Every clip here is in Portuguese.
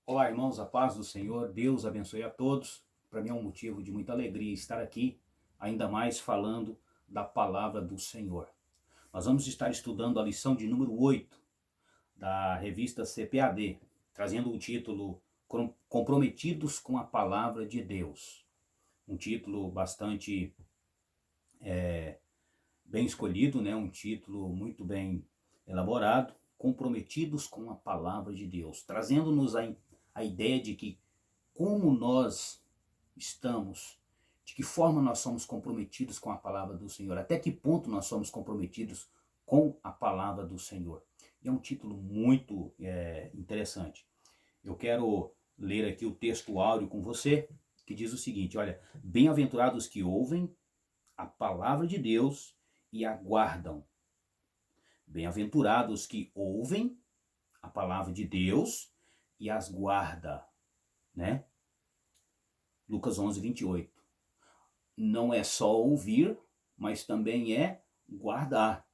Olá, irmãos, a paz do Senhor, Deus abençoe a todos. Para mim é um motivo de muita alegria estar aqui, ainda mais falando da palavra do Senhor. Nós vamos estar estudando a lição de número 8 da revista CPAD, trazendo o título Comprometidos com a Palavra de Deus. Um título bastante bem escolhido, né? Um título muito bem elaborado, Comprometidos com a Palavra de Deus, trazendo-nos a ideia de que como nós estamos, de que forma nós somos comprometidos com a palavra do Senhor, até que ponto nós somos comprometidos com a palavra do Senhor. E é um título muito interessante. Eu quero ler aqui o texto áureo com você, que diz o seguinte, olha, bem-aventurados que ouvem a palavra de Deus e aguardam. Bem-aventurados que ouvem a palavra de Deus e as guarda, né? Lucas 11, 28. Não é só ouvir, mas também é guardar.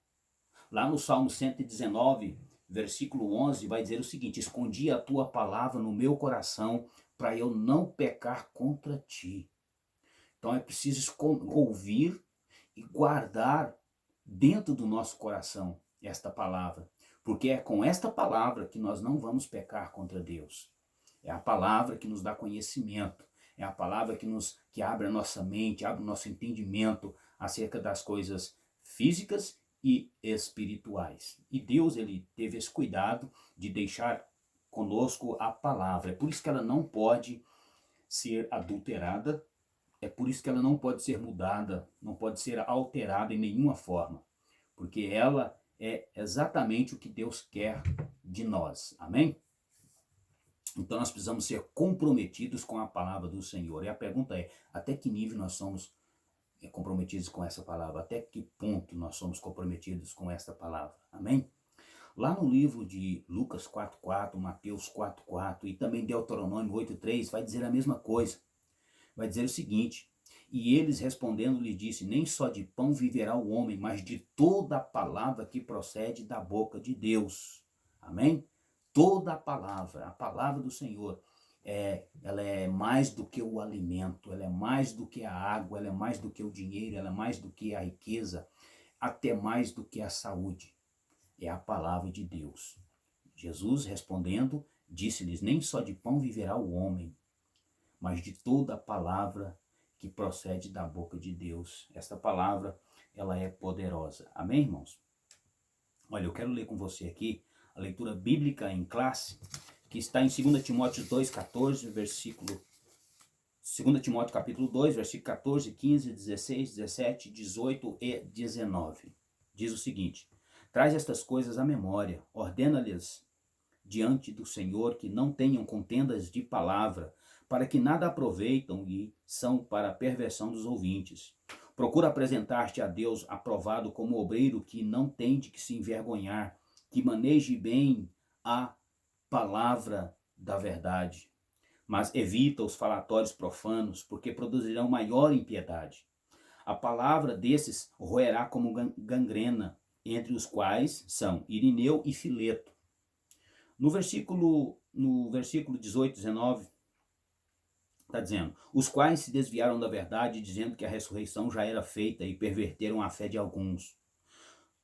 Lá no Salmo 119, versículo 11, vai dizer o seguinte: escondi a tua palavra no meu coração para eu não pecar contra ti. Então é preciso ouvir e guardar dentro do nosso coração esta palavra, porque é com esta palavra que nós não vamos pecar contra Deus. É a palavra que nos dá conhecimento, é a palavra que abre a nossa mente, abre o nosso entendimento acerca das coisas físicas e espirituais. E Deus, ele teve esse cuidado de deixar conosco a palavra. É por isso que ela não pode ser adulterada, é por isso que ela não pode ser mudada, não pode ser alterada em nenhuma forma, porque ela é exatamente o que Deus quer de nós. Amém? Então nós precisamos ser comprometidos com a palavra do Senhor. E a pergunta é, até que nível nós somos comprometidos com essa palavra? Até que ponto nós somos comprometidos com essa palavra? Amém? Lá no livro de Lucas 4:4, Mateus 4:4 e também Deuteronômio 8:3 vai dizer a mesma coisa. Vai dizer o seguinte: e eles respondendo lhe disse, nem só de pão viverá o homem, mas de toda a palavra que procede da boca de Deus. Amém? Toda a palavra do Senhor, ela é mais do que o alimento, ela é mais do que a água, ela é mais do que o dinheiro, ela é mais do que a riqueza, até mais do que a saúde. É a palavra de Deus. Jesus respondendo, disse-lhes, nem só de pão viverá o homem, mas de toda a palavra que procede da boca de Deus. Esta palavra, ela é poderosa. Amém, irmãos? Olha, eu quero ler com você aqui a leitura bíblica em classe, que está em 2 Timóteo 2,14, versículo 2 Timóteo capítulo 2, versículo 14, 15, 16, 17, 18 e 19. Diz o seguinte: traz estas coisas à memória, ordena-lhes diante do Senhor que não tenham contendas de palavra, para que nada aproveitam e são para a perversão dos ouvintes. Procura apresentar-te a Deus aprovado como obreiro que não tem de que se envergonhar, que maneje bem a palavra da verdade. Mas evita os falatórios profanos, porque produzirão maior impiedade. A palavra desses roerá como gangrena, entre os quais são Irineu e Fileto. No versículo 18, 19, está dizendo, os quais se desviaram da verdade, dizendo que a ressurreição já era feita e perverteram a fé de alguns.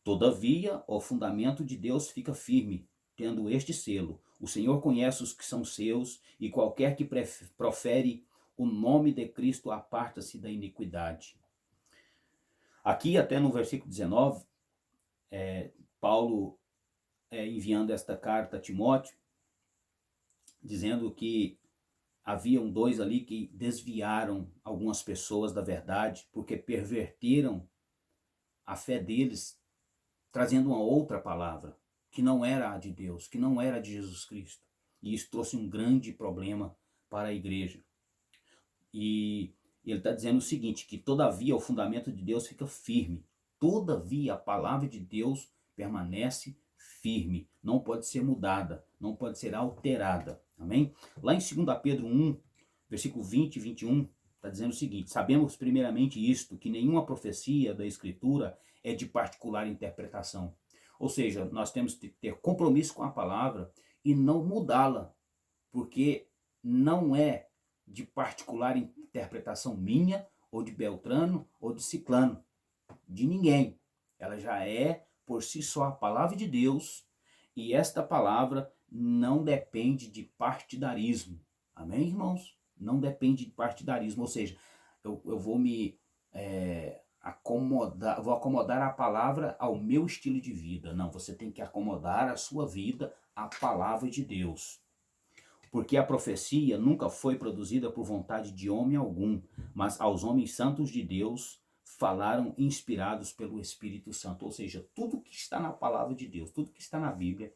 Todavia, o fundamento de Deus fica firme, tendo este selo. O Senhor conhece os que são seus, e qualquer que profere o nome de Cristo aparta-se da iniquidade. Aqui, até no versículo 19, Paulo enviando esta carta a Timóteo, dizendo que haviam dois ali que desviaram algumas pessoas da verdade, porque perverteram a fé deles, trazendo uma outra palavra, que não era a de Deus, que não era a de Jesus Cristo. E isso trouxe um grande problema para a igreja. E ele está dizendo o seguinte, que todavia o fundamento de Deus fica firme. Todavia a palavra de Deus permanece firme, não pode ser mudada, não pode ser alterada. Amém? Lá em 2 Pedro 1, versículo 20 e 21, está dizendo o seguinte, sabemos primeiramente isto, que nenhuma profecia da Escritura é de particular interpretação. Ou seja, nós temos que ter compromisso com a palavra e não mudá-la porque não é de particular interpretação minha, ou de Beltrano, ou de Ciclano, de ninguém. Ela já é, por si só, a palavra de Deus, e esta palavra não depende de partidarismo. Amém, irmãos? Não depende de partidarismo, ou seja, eu vou me vou acomodar a palavra ao meu estilo de vida. Não, você tem que acomodar a sua vida à palavra de Deus. Porque a profecia nunca foi produzida por vontade de homem algum, mas aos homens santos de Deus falaram inspirados pelo Espírito Santo. Ou seja, tudo que está na palavra de Deus, tudo que está na Bíblia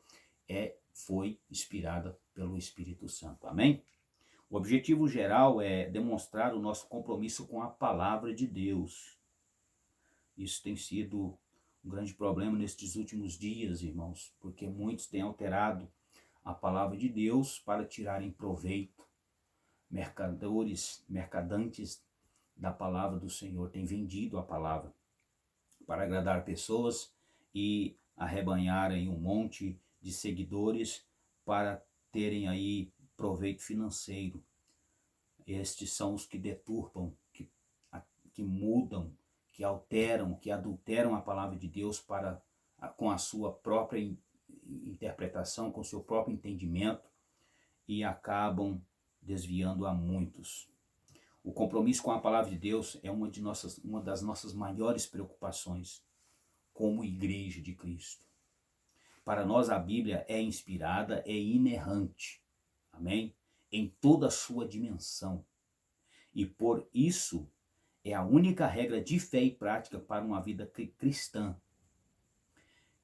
foi inspirada pelo Espírito Santo. Amém? O objetivo geral é demonstrar o nosso compromisso com a palavra de Deus. Isso tem sido um grande problema nestes últimos dias, irmãos, porque muitos têm alterado a palavra de Deus para tirarem proveito. Mercadantes da palavra do Senhor têm vendido a palavra para agradar pessoas e arrebanharem um monte de seguidores para terem aí proveito financeiro. Estes são os que deturpam, que mudam, que alteram, que adulteram a palavra de Deus com a sua própria interpretação, com o seu próprio entendimento, e acabam desviando a muitos. O compromisso com a palavra de Deus é uma das nossas maiores preocupações como igreja de Cristo. Para nós a Bíblia é inspirada, é inerrante, amém? Em toda a sua dimensão. E por isso é a única regra de fé e prática para uma vida cristã.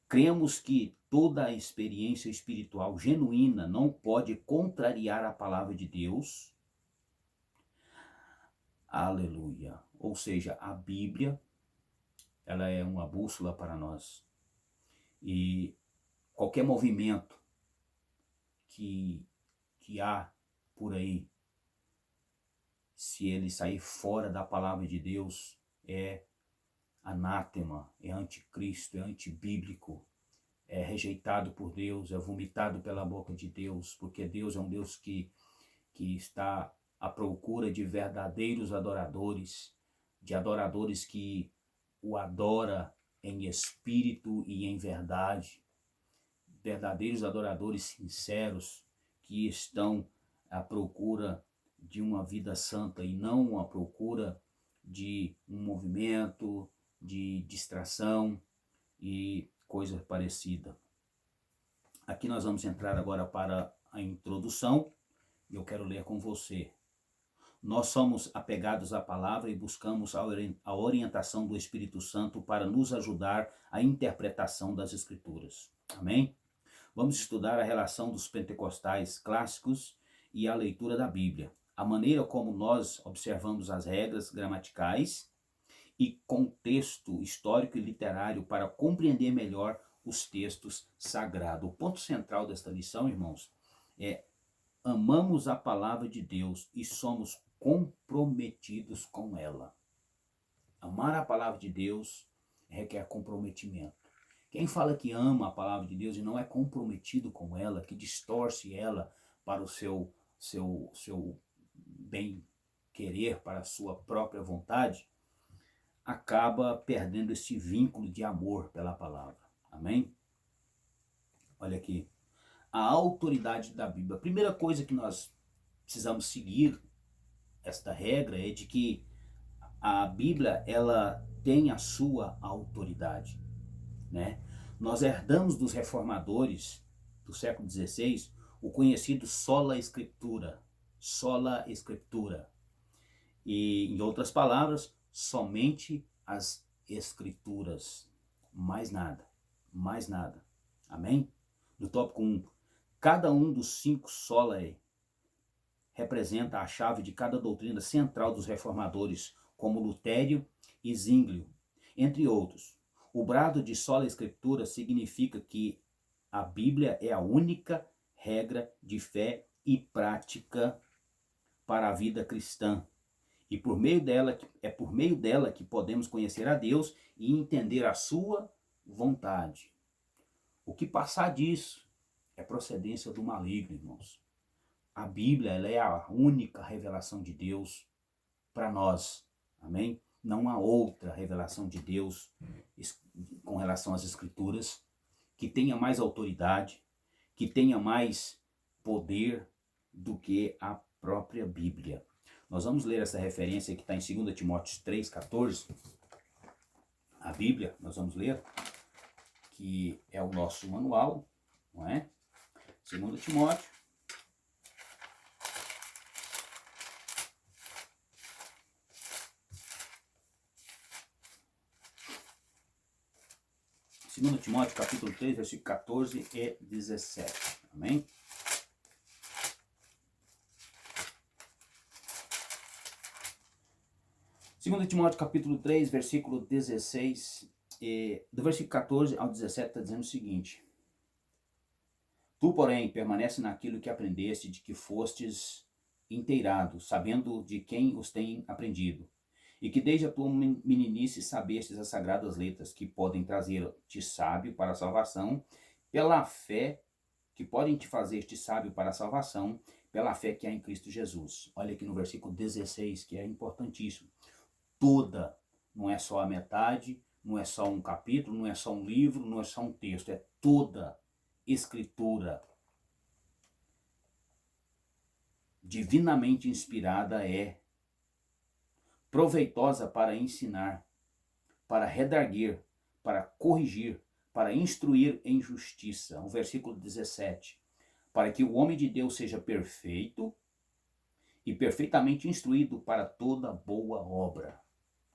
Cremos que toda a experiência espiritual genuína não pode contrariar a palavra de Deus. Aleluia. Ou seja, a Bíblia, ela é uma bússola para nós. E qualquer movimento que há por aí, se ele sair fora da palavra de Deus, é anátema, é anticristo, é antibíblico, é rejeitado por Deus, é vomitado pela boca de Deus, porque Deus é um Deus que está à procura de verdadeiros adoradores, de adoradores que o adora em espírito e em verdade, verdadeiros adoradores sinceros que estão à procura de uma vida santa e não à procura de um movimento, de distração e coisa parecida. Aqui nós vamos entrar agora para a introdução e eu quero ler com você. Nós somos apegados à palavra e buscamos a orientação do Espírito Santo para nos ajudar à interpretação das Escrituras. Amém? Vamos estudar a relação dos pentecostais clássicos e a leitura da Bíblia, a maneira como nós observamos as regras gramaticais e contexto histórico e literário para compreender melhor os textos sagrados. O ponto central desta lição, irmãos, é: amamos a palavra de Deus e somos comprometidos com ela. Amar a palavra de Deus requer comprometimento. Quem fala que ama a palavra de Deus e não é comprometido com ela, que distorce ela para o seu bem querer, para a sua própria vontade, acaba perdendo esse vínculo de amor pela palavra. Amém? Olha aqui. A autoridade da Bíblia. A primeira coisa que nós precisamos seguir, esta regra, é de que a Bíblia, ela tem a sua autoridade, né? Nós herdamos dos reformadores do século XVI o conhecido sola escritura. Sola escritura. E, em outras palavras, somente as escrituras. Mais nada. Mais nada. Amém? No tópico 1. Cada um dos 5 solae representa a chave de cada doutrina central dos reformadores, como Lutério e Zwinglio, entre outros. O brado de sola escritura significa que a Bíblia é a única regra de fé e prática para a vida cristã. E por meio dela que podemos conhecer a Deus e entender a sua vontade. O que passar disso é procedência do maligno, irmãos. A Bíblia, ela é a única revelação de Deus para nós. Amém? Não há outra revelação de Deus com relação às Escrituras que tenha mais autoridade, que tenha mais poder do que a própria Bíblia. Nós vamos ler essa referência que está em 2 Timóteo 3,14. A Bíblia, nós vamos ler, que é o nosso manual, não é? 2 Timóteo. Segundo Timóteo, capítulo 3, versículo 14 e 17. Amém? Segundo Timóteo, capítulo 3, versículo 16, do versículo 14 ao 17, está dizendo o seguinte: Tu, porém, permanece naquilo que aprendeste, de que fostes inteirado, sabendo de quem os tem aprendido, e que desde a tua meninice sabestes as sagradas letras, que podem trazer-te sábio para a salvação, pela fé, que podem te fazer-te sábio para a salvação, pela fé que há em Cristo Jesus. Olha aqui no versículo 16, que é importantíssimo. Toda, não é só a metade, não é só um capítulo, não é só um livro, não é só um texto, é toda Escritura divinamente inspirada é proveitosa para ensinar, para redarguir, para corrigir, para instruir em justiça. O versículo 17. Para que o homem de Deus seja perfeito e perfeitamente instruído para toda boa obra.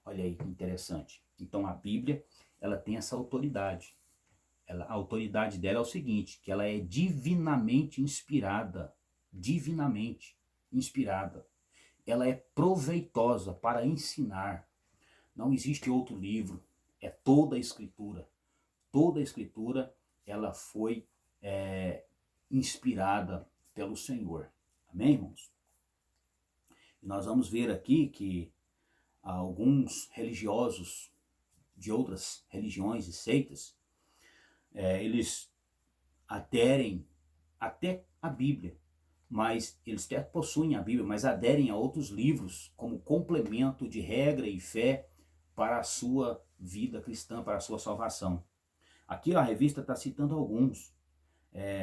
Olha aí que interessante. Então a Bíblia, ela tem essa autoridade. A autoridade dela é o seguinte, que ela é divinamente inspirada. Divinamente inspirada. Ela é proveitosa para ensinar. Não existe outro livro. É toda a Escritura. Toda a Escritura, ela foi inspirada pelo Senhor. Amém, irmãos? E nós vamos ver aqui que alguns religiosos de outras religiões e seitas, eles aderem até a Bíblia, mas eles até possuem a Bíblia, mas aderem a outros livros como complemento de regra e fé para a sua vida cristã, para a sua salvação. Aqui a revista está citando alguns.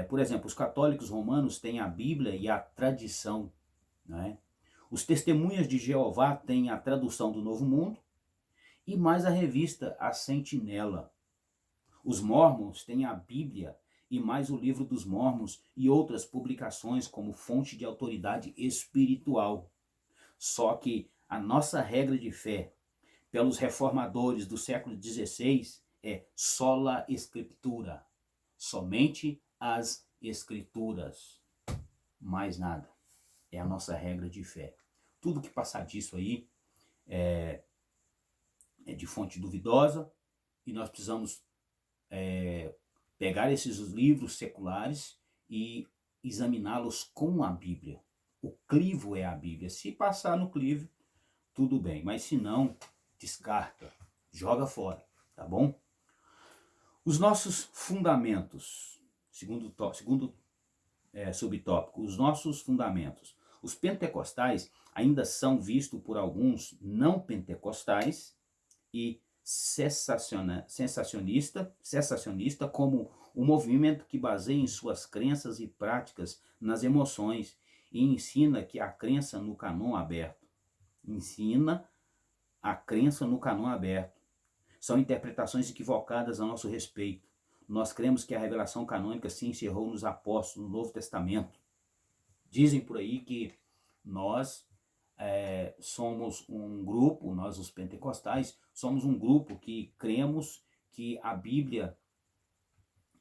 Por exemplo, os católicos romanos têm a Bíblia e a tradição, né? Os testemunhas de Jeová têm a tradução do Novo Mundo e mais a revista A Sentinela. Os Mormons têm a Bíblia e mais o Livro dos Mormons e outras publicações como fonte de autoridade espiritual. Só que a nossa regra de fé, pelos reformadores do século XVI, é sola Escritura, somente as Escrituras, mais nada. É a nossa regra de fé. Tudo que passar disso aí é de fonte duvidosa e nós precisamos pegar esses livros seculares e examiná-los com a Bíblia. O crivo é a Bíblia. Se passar no crivo, tudo bem, mas se não, descarta, joga fora, tá bom? Os nossos fundamentos, segundo subtópico, os nossos fundamentos. Os pentecostais ainda são vistos por alguns não pentecostais e sensacionista como um movimento que baseia em suas crenças e práticas nas emoções e ensina que a crença no cânon aberto. Ensina a crença no cânon aberto. São interpretações equivocadas a nosso respeito. Nós cremos que a revelação canônica se encerrou nos apóstolos, no Novo Testamento. Dizem por aí que nós somos um grupo, nós os pentecostais, somos um grupo que cremos que a Bíblia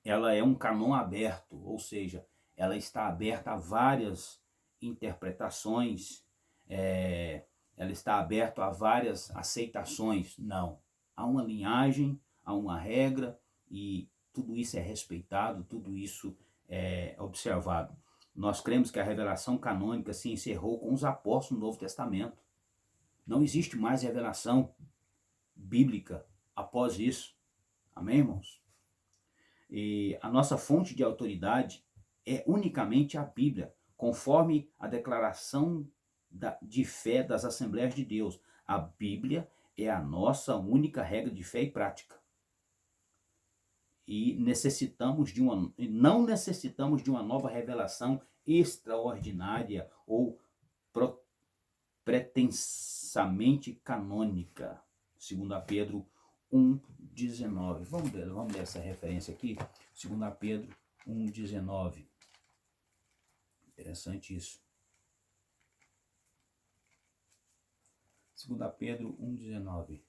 ela é um cânon aberto, ou seja, ela está aberta a várias interpretações, ela está aberta a várias aceitações. Não, há uma linhagem, há uma regra e tudo isso é respeitado, tudo isso é observado. Nós cremos que a revelação canônica se encerrou com os apóstolos no Novo Testamento. Não existe mais revelação bíblica após isso. Amém, irmãos? E a nossa fonte de autoridade é unicamente a Bíblia, conforme a declaração de fé das Assembleias de Deus. A Bíblia é a nossa única regra de fé e prática. E não necessitamos de uma nova revelação extraordinária ou pretensamente canônica. 2 Pedro 1,19. Vamos ler essa referência aqui. 2 Pedro 1,19. Interessante isso. 2 Pedro 1,19.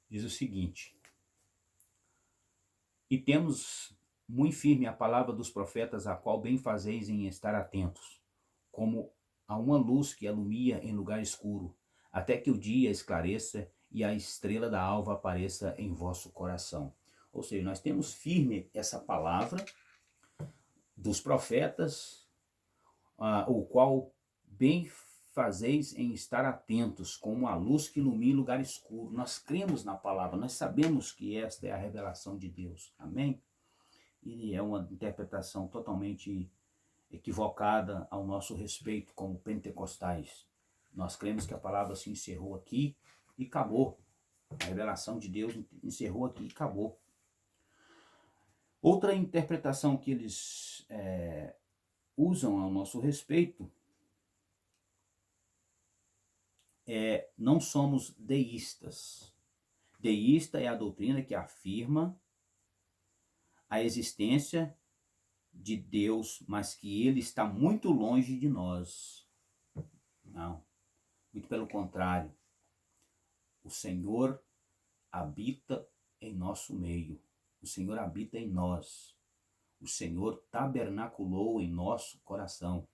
Diz o seguinte: e temos muito firme a palavra dos profetas, a qual bem fazeis em estar atentos, como a uma luz que alumia em lugar escuro, até que o dia esclareça e a estrela da alva apareça em vosso coração. Ou seja, nós temos firme essa palavra dos profetas, o qual bem fazeis em estar atentos, como a luz que ilumina lugar escuro. Nós cremos na palavra, nós sabemos que esta é a revelação de Deus. Amém? E é uma interpretação totalmente equivocada ao nosso respeito como pentecostais. Nós cremos que a palavra se encerrou aqui e acabou. A revelação de Deus encerrou aqui e acabou. Outra interpretação que eles usam ao nosso respeito não somos deístas. Deísta é a doutrina que afirma a existência de Deus, mas que ele está muito longe de nós. Não, muito pelo contrário. O Senhor habita em nosso meio. O Senhor habita em nós. O Senhor tabernaculou em nosso coração.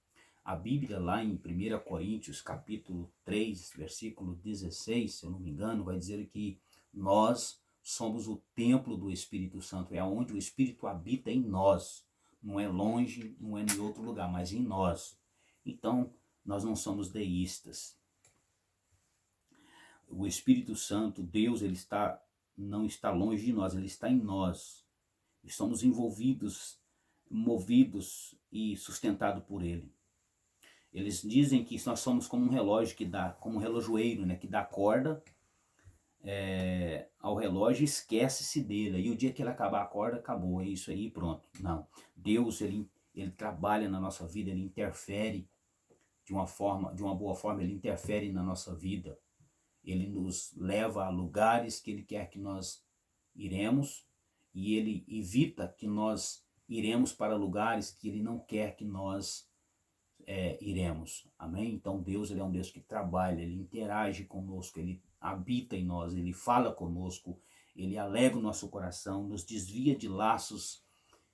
A Bíblia lá em 1 Coríntios, capítulo 3, versículo 16, se eu não me engano, vai dizer que nós somos o templo do Espírito Santo. É onde o Espírito habita em nós. Não é longe, não é em outro lugar, mas em nós. Então, nós não somos deístas. O Espírito Santo, Deus, não está longe de nós, ele está em nós. Estamos envolvidos, movidos e sustentados por ele. Eles dizem que nós somos como um relógio como um relojoeiro, né, que dá corda ao relógio e esquece-se dele. E o dia que ele acabar a corda, acabou, é isso aí, pronto. Não. Deus, ele trabalha na nossa vida, ele interfere de uma boa forma, ele interfere na nossa vida. Ele nos leva a lugares que ele quer que nós iremos e ele evita que nós iremos para lugares que ele não quer que nós iremos. Amém? Então Deus, ele é um Deus que trabalha, ele interage conosco, ele habita em nós, ele fala conosco, ele alegra o nosso coração, nos desvia de laços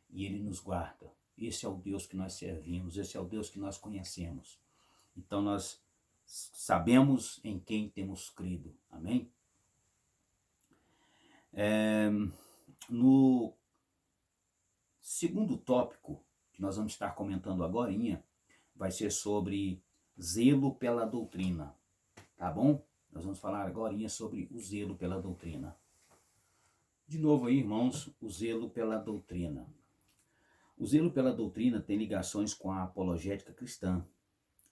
e ele nos guarda. Esse é o Deus que nós servimos, esse é o Deus que nós conhecemos. Então nós sabemos em quem temos crido. Amém? No segundo tópico que nós vamos estar comentando agorinha, vai ser sobre zelo pela doutrina. Tá bom? Nós vamos falar agorinha sobre o zelo pela doutrina. De novo aí, irmãos, o zelo pela doutrina. O zelo pela doutrina tem ligações com a apologética cristã.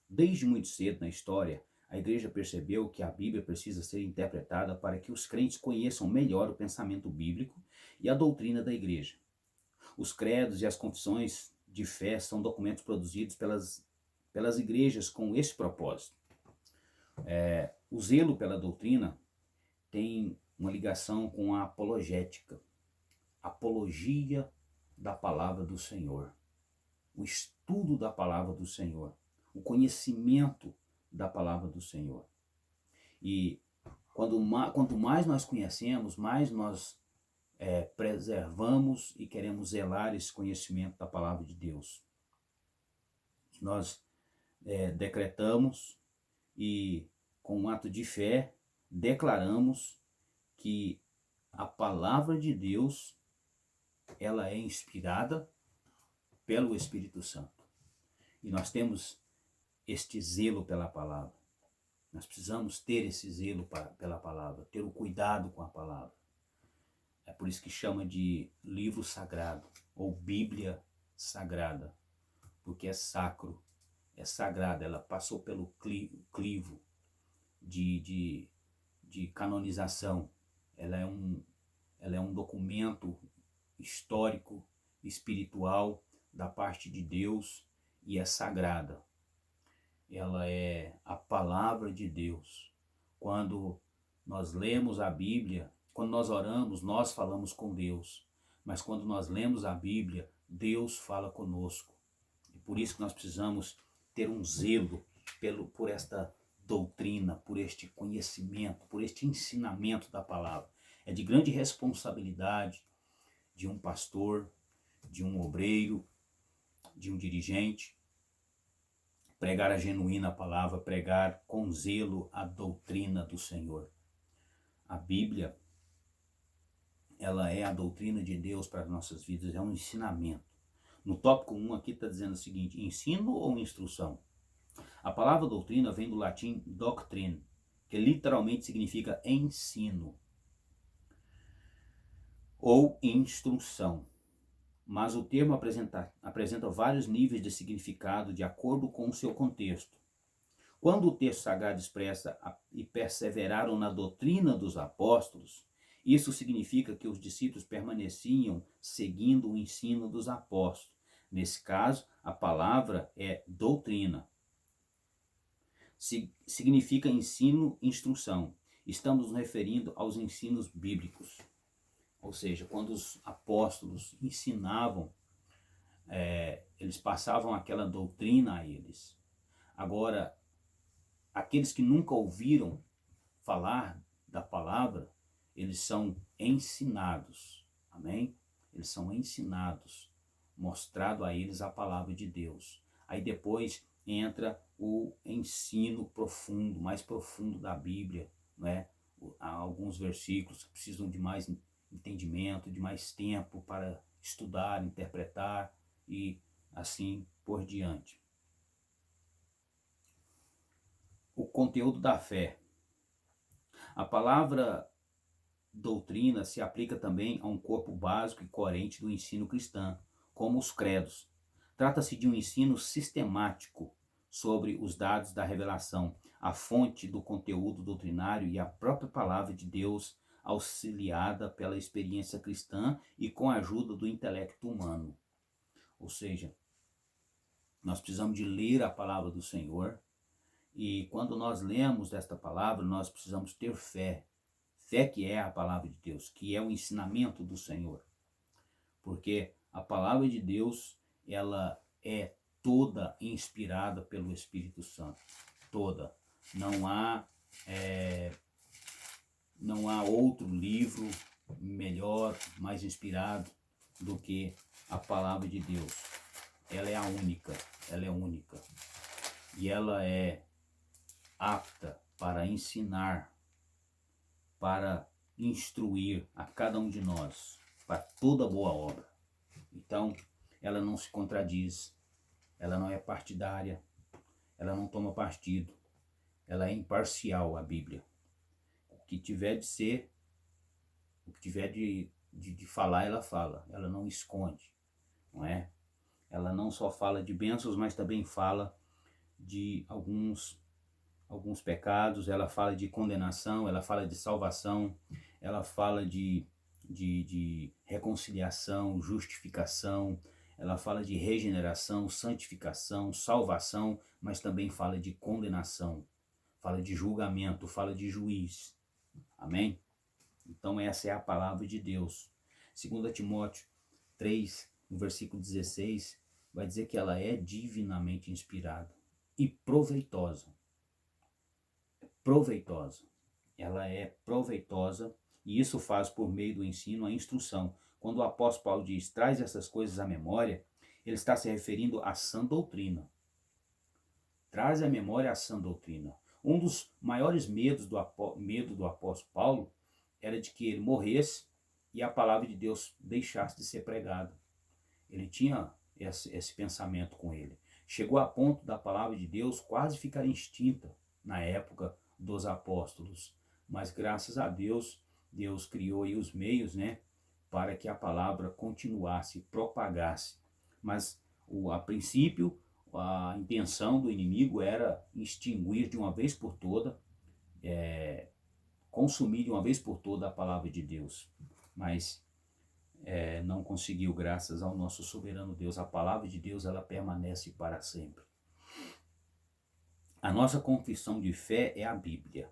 Desde muito cedo na história, a igreja percebeu que a Bíblia precisa ser interpretada para que os crentes conheçam melhor o pensamento bíblico e a doutrina da igreja. Os credos e as confissões de fé são documentos produzidos pelas igrejas com esse propósito. O zelo pela doutrina tem uma ligação com a apologética, apologia da palavra do Senhor, o estudo da palavra do Senhor, o conhecimento da palavra do Senhor. E quanto mais nós conhecemos, mais nós preservamos e queremos zelar esse conhecimento da palavra de Deus. Nós decretamos e, com um ato de fé, declaramos que a palavra de Deus, ela é inspirada pelo Espírito Santo. E nós temos este zelo pela palavra. Nós precisamos ter esse zelo pela palavra, ter o cuidado com a palavra. É por isso que chama de livro sagrado, ou Bíblia sagrada, porque é sacro, é sagrada. Ela passou pelo crivo de canonização. Ela é um documento histórico, espiritual da parte de Deus e é sagrada. Ela é a palavra de Deus. Quando nós lemos a Bíblia, quando nós oramos, nós falamos com Deus. Mas quando nós lemos a Bíblia, Deus fala conosco. E por isso que nós precisamos ter um zelo por esta doutrina, por este conhecimento, por este ensinamento da palavra. É de grande responsabilidade de um pastor, de um obreiro, de um dirigente, pregar a genuína palavra, pregar com zelo a doutrina do Senhor. A Bíblia, ela é a doutrina de Deus para as nossas vidas, é um ensinamento. No tópico 1 aqui está dizendo o seguinte: ensino ou instrução? A palavra doutrina vem do latim doctrine, que literalmente significa ensino ou instrução. Mas o termo apresenta vários níveis de significado de acordo com o seu contexto. Quando o texto sagrado expressa e perseveraram na doutrina dos apóstolos, isso significa que os discípulos permaneciam seguindo o ensino dos apóstolos. Nesse caso, a palavra é doutrina. Significa ensino, instrução. Estamos nos referindo aos ensinos bíblicos. Ou seja, quando os apóstolos ensinavam, eles passavam aquela doutrina a eles. Agora, aqueles que nunca ouviram falar da palavra, eles são ensinados. Amém? Eles são ensinados, mostrado a eles a palavra de Deus. Aí depois entra o ensino profundo, mais profundo da Bíblia, né? Há alguns versículos que precisam de mais entendimento, de mais tempo para estudar, interpretar e assim por diante. O conteúdo da fé. A palavra doutrina se aplica também a um corpo básico e coerente do ensino cristão, como os credos. Trata-se de um ensino sistemático sobre os dados da revelação, a fonte do conteúdo doutrinário e a própria palavra de Deus, auxiliada pela experiência cristã e com a ajuda do intelecto humano. Ou seja, nós precisamos de ler a palavra do Senhor, e quando nós lemos esta palavra, nós precisamos ter fé. Fé que é a palavra de Deus, que é o ensinamento do Senhor. Porque a palavra de Deus, ela é toda inspirada pelo Espírito Santo. Toda. Não há outro livro melhor, mais inspirado do que a palavra de Deus. Ela é a única, ela é única. E ela é apta para ensinar, para instruir a cada um de nós, para toda boa obra. Então, ela não se contradiz, ela não é partidária, ela não toma partido, ela é imparcial, a Bíblia. O que tiver de ser, o que tiver de falar, ela fala, ela não esconde, não é? Ela não só fala de bênçãos, mas também fala de alguns pecados, ela fala de condenação, ela fala de salvação, ela fala de reconciliação, justificação, ela fala de regeneração, santificação, salvação, mas também fala de condenação, fala de julgamento, fala de juiz. Amém? Então essa é a palavra de Deus. 2 Timóteo 3, no versículo 16, vai dizer que ela é divinamente inspirada e proveitosa. Proveitosa. Ela é proveitosa, e isso faz por meio do ensino a instrução. Quando o apóstolo Paulo diz, traz essas coisas à memória, ele está se referindo à sã doutrina. Traz à memória a sã doutrina. Um dos maiores medos do apóstolo Paulo era de que ele morresse e a palavra de Deus deixasse de ser pregada. Ele tinha esse pensamento com ele. Chegou a ponto da palavra de Deus quase ficar extinta na época dos apóstolos. Mas graças a Deus, Deus criou aí os meios, né, para que a palavra continuasse, propagasse. Mas, a princípio, a intenção do inimigo era extinguir de uma vez por toda, consumir de uma vez por toda a palavra de Deus. Mas não conseguiu, graças ao nosso soberano Deus. A palavra de Deus, ela permanece para sempre. A nossa confissão de fé é a Bíblia.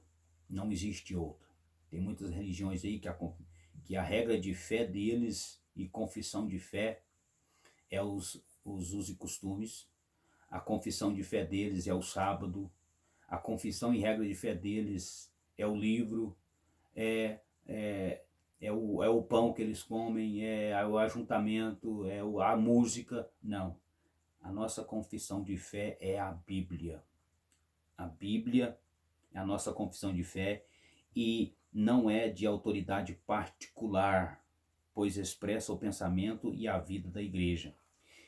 Não existe outra. Tem muitas religiões aí que a regra de fé deles e confissão de fé é os usos e costumes. A confissão de fé deles é o sábado. A confissão e regra de fé deles é o livro, é o pão que eles comem, é o ajuntamento, a música. Não. A nossa confissão de fé é a Bíblia. A Bíblia é a nossa confissão de fé e não é de autoridade particular, pois expressa o pensamento e a vida da igreja.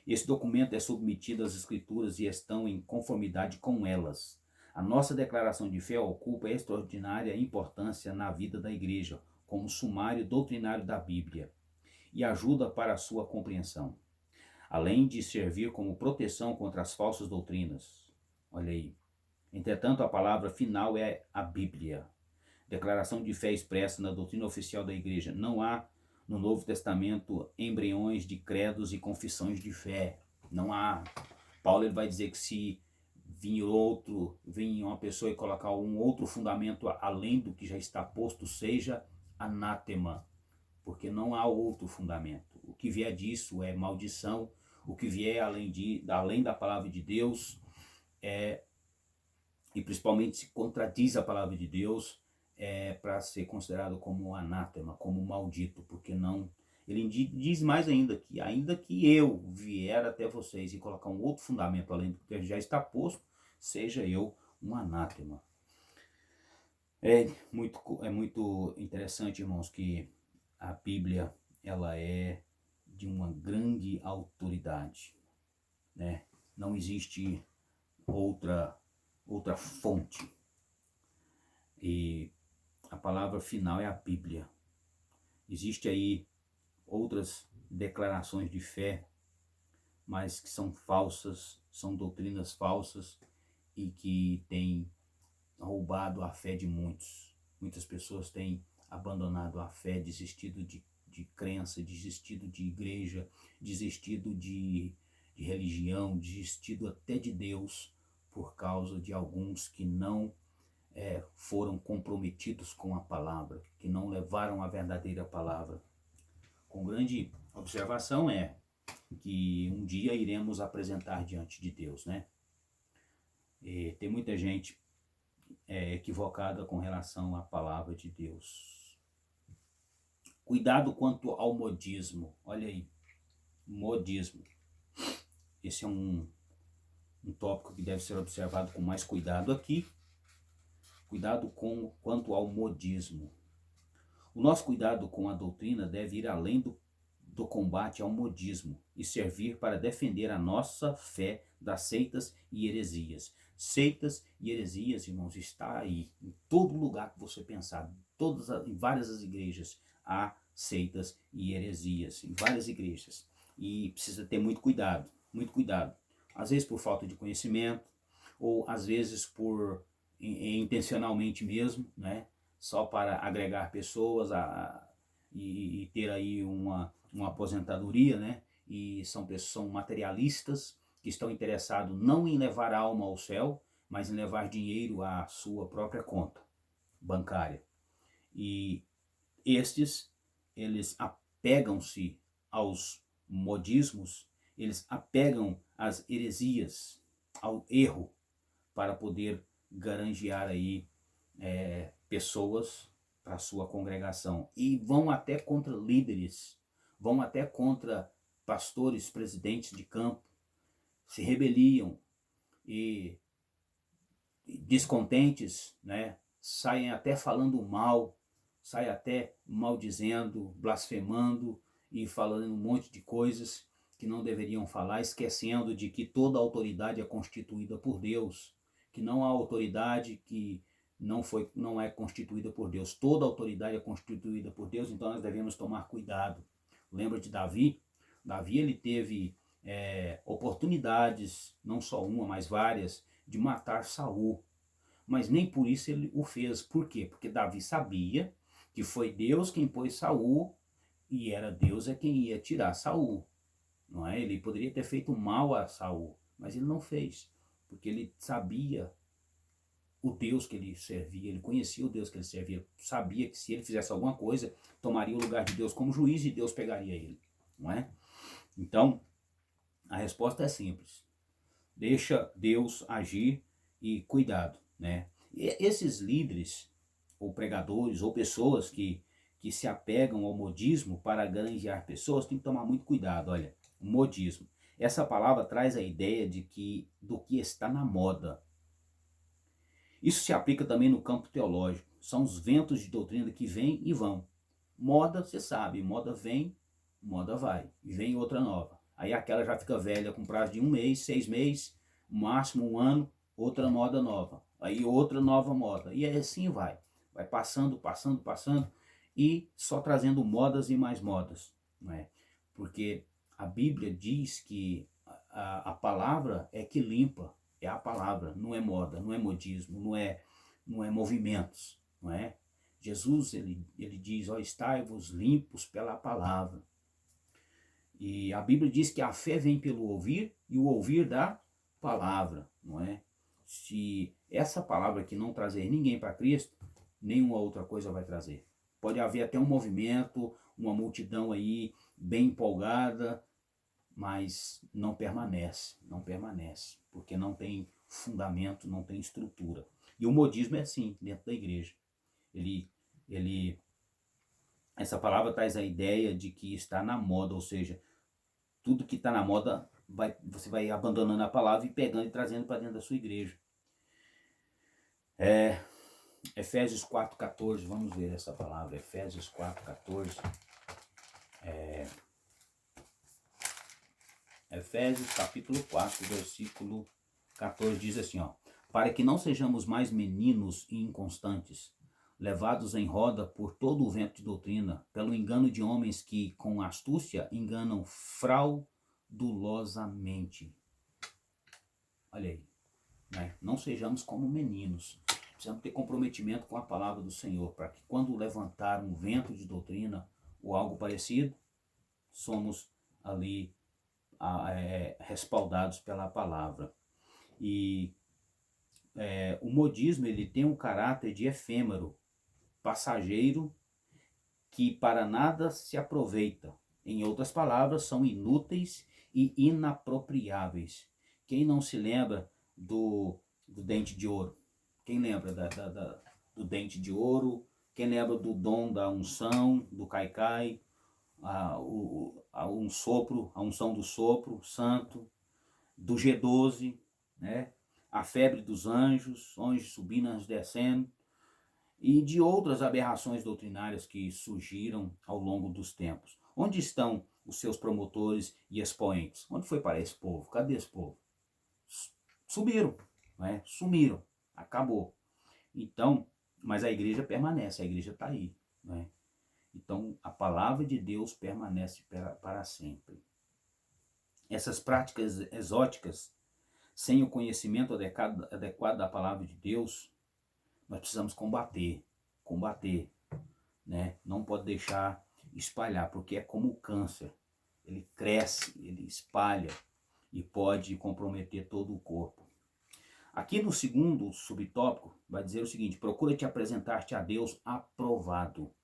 Esse documento é submetido às Escrituras e estão em conformidade com elas. A nossa declaração de fé ocupa extraordinária importância na vida da igreja, como sumário doutrinário da Bíblia, e ajuda para a sua compreensão, além de servir como proteção contra as falsas doutrinas. Olha aí. Entretanto, a palavra final é a Bíblia. Declaração de fé expressa na doutrina oficial da igreja. Não há no Novo Testamento embriões de credos e confissões de fé. Não há. Paulo ele vai dizer que se vir uma pessoa e colocar um outro fundamento além do que já está posto, seja anátema, porque não há outro fundamento. O que vier disso é maldição. O que vier além da palavra de Deus e principalmente se contradiz a palavra de Deus, para ser considerado como anátema, como maldito, porque não. Ele diz mais ainda que eu vier até vocês e colocar um outro fundamento além do que já está posto, seja eu um anátema. É muito interessante, irmãos, que a Bíblia ela é de uma grande autoridade, né? Não existe outra fonte. E a palavra final é a Bíblia. Existe aí outras declarações de fé, mas que são falsas, são doutrinas falsas e que têm roubado a fé de muitos. Muitas pessoas têm abandonado a fé, desistido de crença, desistido de igreja, desistido de religião, desistido até de Deus, por causa de alguns que não foram comprometidos com a palavra, que não levaram a verdadeira palavra. Com grande observação que um dia iremos apresentar diante de Deus, né? E tem muita gente equivocada com relação à palavra de Deus. Cuidado quanto ao modismo. Olha aí, modismo. Esse é um tópico que deve ser observado com mais cuidado aqui. Cuidado quanto ao modismo. O nosso cuidado com a doutrina deve ir além do combate ao modismo e servir para defender a nossa fé das seitas e heresias. Seitas e heresias, irmãos, está aí. Em todo lugar que você pensar, em várias as igrejas, há seitas e heresias. Em várias igrejas. E precisa ter muito cuidado, muito cuidado. Às vezes por falta de conhecimento, ou às vezes intencionalmente mesmo, né? Só para agregar pessoas e ter aí uma aposentadoria, né? E são materialistas que estão interessados não em levar a alma ao céu, mas em levar dinheiro à sua própria conta bancária. E estes, eles apegam-se aos modismos, eles apegam às heresias, ao erro, para poder granjear aí pessoas para a sua congregação. E vão até contra líderes, vão até contra pastores, presidentes de campo, se rebeliam e descontentes, né, saem até falando mal, saem até maldizendo, blasfemando e falando um monte de coisas que não deveriam falar, esquecendo de que toda autoridade é constituída por Deus, que não há autoridade que não é constituída por Deus. Toda autoridade é constituída por Deus, então nós devemos tomar cuidado. Lembra de Davi? Davi ele teve oportunidades, não só uma, mas várias, de matar Saul. Mas nem por isso ele o fez. Por quê? Porque Davi sabia que foi Deus quem pôs Saul e era Deus quem ia tirar Saul. Não é? Ele poderia ter feito mal a Saul, mas ele não fez, porque ele sabia o Deus que ele servia, ele conhecia o Deus que ele servia, sabia que se ele fizesse alguma coisa, tomaria o lugar de Deus como juiz e Deus pegaria ele, não é? Então, a resposta é simples. Deixa Deus agir e cuidado, né? E esses líderes, ou pregadores, ou pessoas que se apegam ao modismo para granjear pessoas, tem que tomar muito cuidado, olha, modismo. Essa palavra traz a ideia do que está na moda. Isso se aplica também no campo teológico. São os ventos de doutrina que vêm e vão. Moda, você sabe, moda vem, moda vai. E vem outra nova. Aí aquela já fica velha com prazo de 1 mês, 6 meses, máximo 1 ano, outra moda nova. Aí outra nova moda. E assim vai. Vai passando, passando, passando e só trazendo modas e mais modas. Não é? Porque a Bíblia diz que a palavra é que limpa. É a palavra, não é moda, não é modismo, não é movimentos, não é? Jesus, ele diz, ó, estai-vos limpos pela palavra. E a Bíblia diz que a fé vem pelo ouvir e o ouvir da palavra, não é? Se essa palavra que não trazer ninguém para Cristo, nenhuma outra coisa vai trazer. Pode haver até um movimento, uma multidão aí bem empolgada, mas não permanece, porque não tem fundamento, não tem estrutura. E o modismo é assim, dentro da igreja. Essa palavra traz a ideia de que está na moda, ou seja, tudo que está na moda, você vai abandonando a palavra e pegando e trazendo para dentro da sua igreja. Efésios 4,14, vamos ver essa palavra, Efésios 4,14. Efésios capítulo 4, versículo 14 diz assim, ó: para que não sejamos mais meninos e inconstantes, levados em roda por todo o vento de doutrina, pelo engano de homens que com astúcia enganam fraudulosamente. Olha aí, né? Não sejamos como meninos. Precisamos ter comprometimento com a palavra do Senhor, para que quando levantar um vento de doutrina ou algo parecido, somos ali respaldados pela palavra. E o modismo ele tem um caráter de efêmero, passageiro, que para nada se aproveita. Em outras palavras, são inúteis e inapropriáveis. Quem não se lembra do dente de ouro? Quem lembra do dente de ouro? Quem lembra do dom da unção, do caicai? A unção do sopro santo, do G12, né? A febre dos anjos subindo, anjos descendo, e de outras aberrações doutrinárias que surgiram ao longo dos tempos. Onde estão os seus promotores e expoentes? Onde foi para esse povo? Cadê esse povo? Sumiram, né? Sumiram, acabou. Então, mas a igreja permanece, a igreja está aí, né? Então, a palavra de Deus permanece para sempre. Essas práticas exóticas, sem o conhecimento adequado da palavra de Deus, nós precisamos combater, né? Não pode deixar espalhar, porque é como o câncer. Ele cresce, ele espalha e pode comprometer todo o corpo. Aqui no segundo subtópico, vai dizer o seguinte: procura te apresentar-te a Deus aprovado.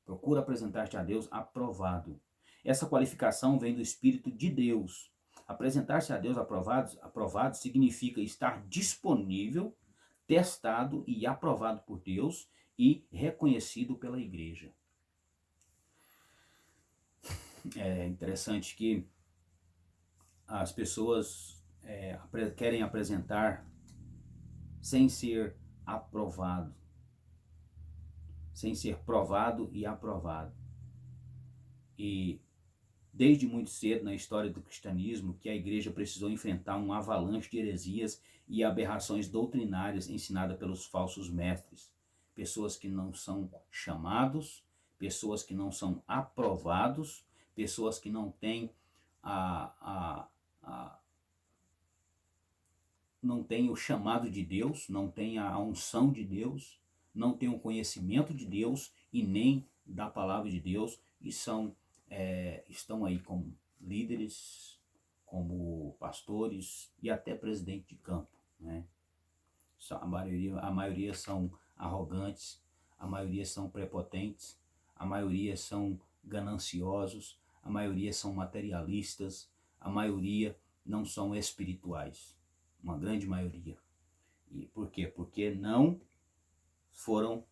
Procura apresentar-te a Deus aprovado. Essa qualificação vem do Espírito de Deus. Apresentar-se a Deus aprovado significa estar disponível, testado e aprovado por Deus e reconhecido pela igreja. É interessante que as pessoas querem apresentar sem ser aprovado, sem ser provado e aprovado. E desde muito cedo na história do cristianismo que a igreja precisou enfrentar um avalanche de heresias e aberrações doutrinárias ensinadas pelos falsos mestres. Pessoas que não são chamados, pessoas que não são aprovados, pessoas que não têm não têm o chamado de Deus, não têm a unção de Deus, não têm o conhecimento de Deus e nem da palavra de Deus, e estão aí como líderes, como pastores e até presidente de campo, né? A maioria são arrogantes, a maioria são prepotentes, a maioria são gananciosos, a maioria são materialistas, a maioria não são espirituais, uma grande maioria. E por quê? Porque não foram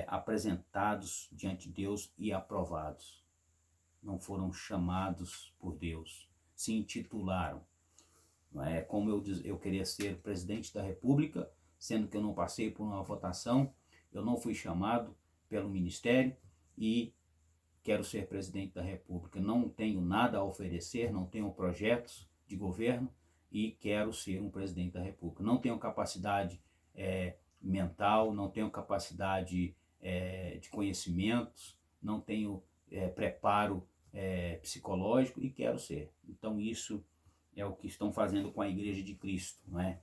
apresentados diante de Deus e aprovados. Não foram chamados por Deus, se intitularam. Não é como eu queria ser presidente da República, sendo que eu não passei por uma votação, eu não fui chamado pelo ministério e quero ser presidente da República. Não tenho nada a oferecer, não tenho projetos de governo e quero ser um presidente da República. Não tenho capacidade mental, não tenho capacidade de conhecimentos, não tenho preparo psicológico e quero ser. Então isso é o que estão fazendo com a Igreja de Cristo, não é?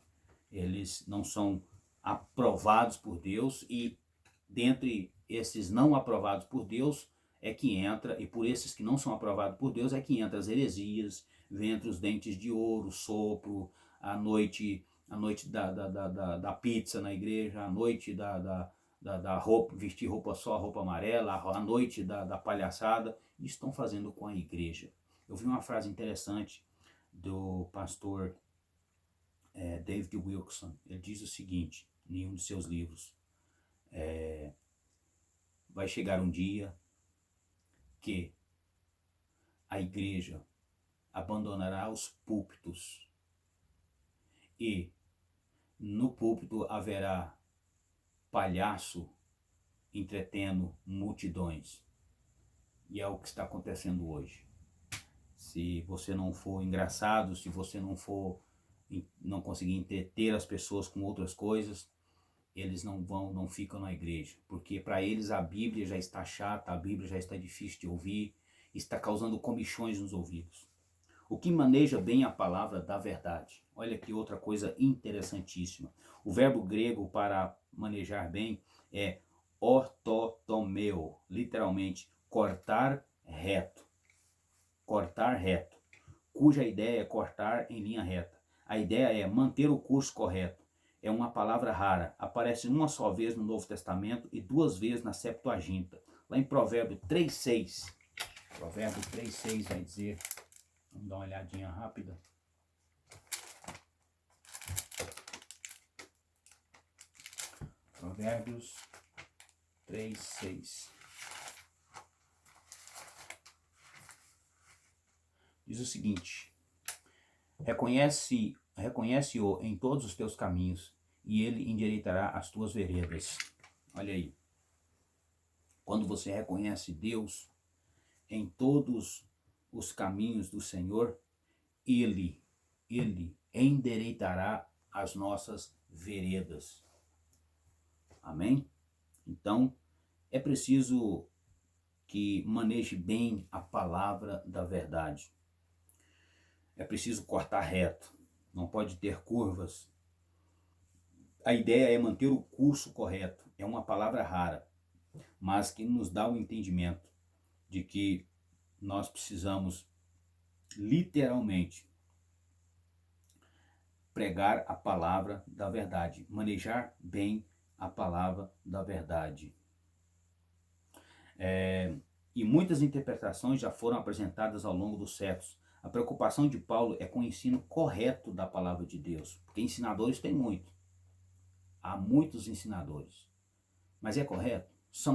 Eles não são aprovados por Deus e dentre esses não aprovados por Deus é que entra, e por esses que não são aprovados por Deus é que entra as heresias, ventre os dentes de ouro, sopro, a noite da pizza na igreja, a noite da roupa, vestir roupa só, roupa amarela, a noite da palhaçada, e estão fazendo com a igreja. Eu vi uma frase interessante do pastor David Wilkerson. Ele diz o seguinte em um de seus livros: vai chegar um dia que a igreja abandonará os púlpitos e no púlpito haverá palhaço entretendo multidões. E é o que está acontecendo hoje. Se você não for engraçado, se você não conseguir entreter as pessoas com outras coisas, eles não ficam na igreja, porque para eles a Bíblia já está chata, a Bíblia já está difícil de ouvir, está causando comichões nos ouvidos. O que maneja bem a palavra da verdade. Olha que outra coisa interessantíssima. O verbo grego para manejar bem é ortotomeo, literalmente cortar reto. Cortar reto, cuja ideia é cortar em linha reta. A ideia é manter o curso correto. É uma palavra rara, aparece uma só vez no Novo Testamento e 2 vezes na Septuaginta. Lá em Provérbio 3,6. Provérbio 3,6 vai dizer, vamos dar uma olhadinha rápida. Provérbios 3,6. Diz o seguinte: reconhece-o em todos os teus caminhos, e ele endireitará as tuas veredas. Olha aí. Quando você reconhece Deus em todos os caminhos do Senhor, Ele endireitará as nossas veredas. Amém? Então, é preciso que maneje bem a palavra da verdade. É preciso cortar reto, não pode ter curvas. A ideia é manter o curso correto. É uma palavra rara, mas que nos dá o entendimento de que nós precisamos literalmente pregar a palavra da verdade, manejar bem a palavra da verdade. E muitas interpretações já foram apresentadas ao longo dos séculos. A preocupação de Paulo é com o ensino correto da palavra de Deus, porque ensinadores tem muito. Há muitos ensinadores. Mas é correto?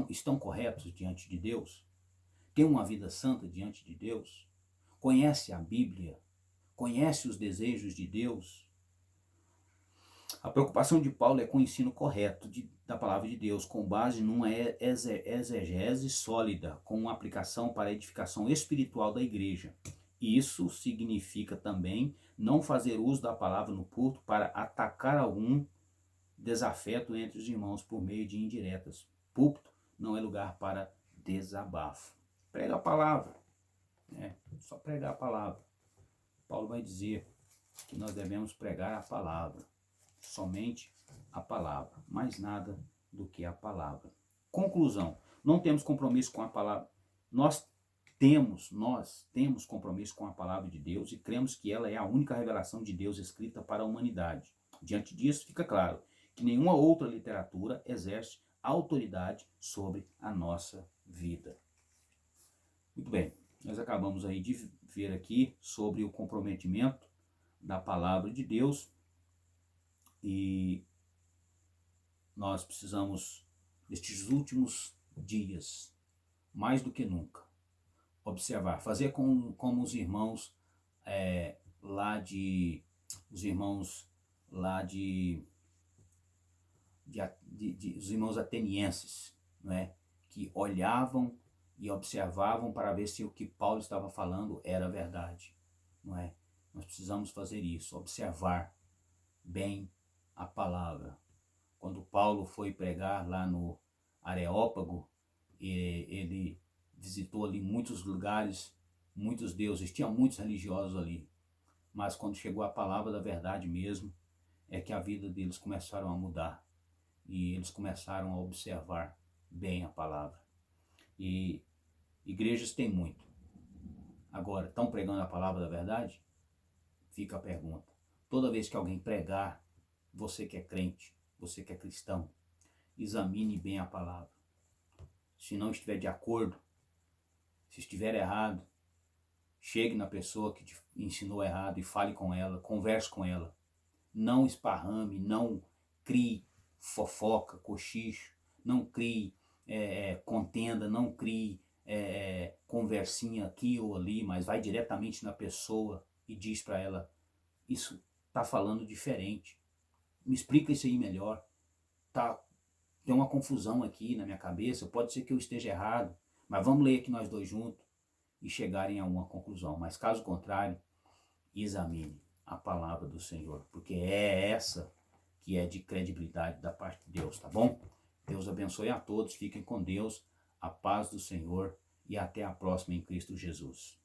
Estão corretos diante de Deus? Tem uma vida santa diante de Deus? Conhece a Bíblia? Conhece os desejos de Deus? A preocupação de Paulo é com o ensino correto da palavra de Deus, com base numa exegese sólida, com uma aplicação para a edificação espiritual da igreja. Isso significa também não fazer uso da palavra no culto para atacar algum desafeto entre os irmãos por meio de indiretas. Púlpito não é lugar para desabafo. Prega a palavra, Só pregar a palavra. Paulo vai dizer que nós devemos pregar a palavra, somente a palavra, mais nada do que a palavra. Conclusão, não temos compromisso com a palavra. Nós temos compromisso com a palavra de Deus e cremos que ela é a única revelação de Deus escrita para a humanidade. Diante disso, fica claro que nenhuma outra literatura exerce autoridade sobre a nossa vida. Muito bem, nós acabamos aí de ver aqui sobre o comprometimento da palavra de Deus e nós precisamos, nestes últimos dias, mais do que nunca, observar, fazer como os irmãos os irmãos atenienses, não é? Que olhavam e observavam para ver se o que Paulo estava falando era verdade, não é? Nós precisamos fazer isso, observar bem a palavra. Quando Paulo foi pregar lá no Areópago, ele visitou ali muitos lugares, muitos deuses, tinha muitos religiosos ali. Mas quando chegou a palavra da verdade mesmo, é que a vida deles começaram a mudar. E eles começaram a observar bem a palavra. E igrejas têm muito. Agora, estão pregando a palavra da verdade? Fica a pergunta. Toda vez que alguém pregar, você que é crente, você que é cristão, examine bem a palavra. Se não estiver de acordo, se estiver errado, chegue na pessoa que te ensinou errado e fale com ela, converse com ela. Não esparrame, não crie fofoca, cochicho, não crie contenda, não crie conversinha aqui ou ali, mas vai diretamente na pessoa e diz para ela, isso está falando diferente, me explica isso aí melhor, tem uma confusão aqui na minha cabeça, pode ser que eu esteja errado, mas vamos ler aqui nós dois juntos e chegarem a uma conclusão. Mas caso contrário, examine a palavra do Senhor, porque é essa que é de credibilidade da parte de Deus, tá bom? Deus abençoe a todos, fiquem com Deus, a paz do Senhor e até a próxima em Cristo Jesus.